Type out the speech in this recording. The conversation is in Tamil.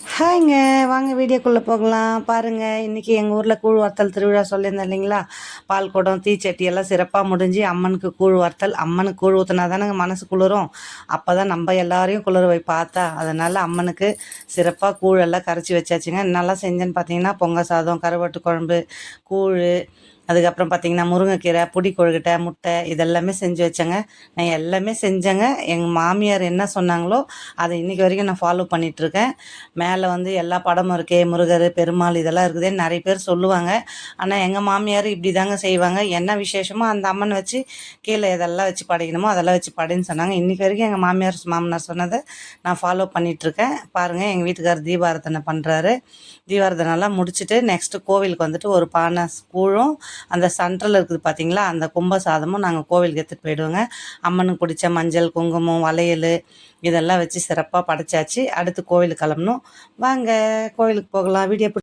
ஹாய்ங்க. வாங்க வீடியோக்குள்ளே போகலாம். பாருங்கள், இன்றைக்கி எங்கள் ஊரில் கூழ் வத்தல் திருவிழா சொல்லியிருந்தேன் இல்லைங்களா? பால் குடம், தீச்சட்டி எல்லாம் சிறப்பாக முடிஞ்சு அம்மனுக்கு கூழ் வத்தல். அம்மனுக்கு கூழ் ஊற்றினா தானேங்க மனசு குளிரும். அப்போ தான் நம்ம எல்லாரையும் குளிர போய் பார்த்தா. அதனால் அம்மனுக்கு சிறப்பாக கூழ் எல்லாம் கரைச்சி வச்சாச்சுங்க. என்னெல்லாம் செஞ்சேன்னு பார்த்தீங்கன்னா, பொங்கல் சாதம், கருவாட்டு குழம்பு, கூழ், அதுக்கப்புறம் பார்த்திங்கன்னா முருங்கைக்கீரை, புடி கொழுக்கட்டை, முட்டை இதெல்லாமே செஞ்சு வச்சேங்க. நான் எல்லாமே செஞ்சேங்க. எங்கள் மாமியார் என்ன சொன்னாங்களோ அதை இன்றைக்கி வரைக்கும் நான் ஃபாலோ பண்ணிகிட்ருக்கேன். மேலே வந்து எல்லா படமும் இருக்கே, முருகர், பெருமாள் இதெல்லாம் இருக்குதுன்னு நிறைய பேர் சொல்லுவாங்க. ஆனால் எங்கள் மாமியார் இப்படி தாங்க செய்வாங்க. என்ன விசேஷமோ அந்த அம்மனை வச்சு கீழே எதெல்லாம் வச்சு படைக்கணுமோ அதெல்லாம் வச்சு படைன்னு சொன்னாங்க. இன்றைக்கி வரைக்கும் எங்கள் மாமனார் சொன்னதை நான் ஃபாலோ பண்ணிகிட்ருக்கேன். பாருங்கள், எங்கள் வீட்டுக்காரர் தீபாராதனை பண்ணுறாரு. தீபாராதனைலாம் முடிச்சுட்டு நெக்ஸ்ட்டு கோவிலுக்கு வந்துட்டு ஒரு பானை கூழும், அந்த சென்ட்ரல் இருக்குது பார்த்தீங்களா, அந்த கும்ப சாதமும் நாங்கள் கோவிலுக்கு எடுத்துகிட்டு போயிடுவோங்க. அம்மனுக்கு பிடிச்ச மஞ்சள், குங்குமம், வளையல் இதெல்லாம் வச்சு சிறப்பாக படைச்சாச்சு. அடுத்து கோவிலுக்கு கிளம்பணும். வாங்க கோவிலுக்கு போகலாம். வீடியோ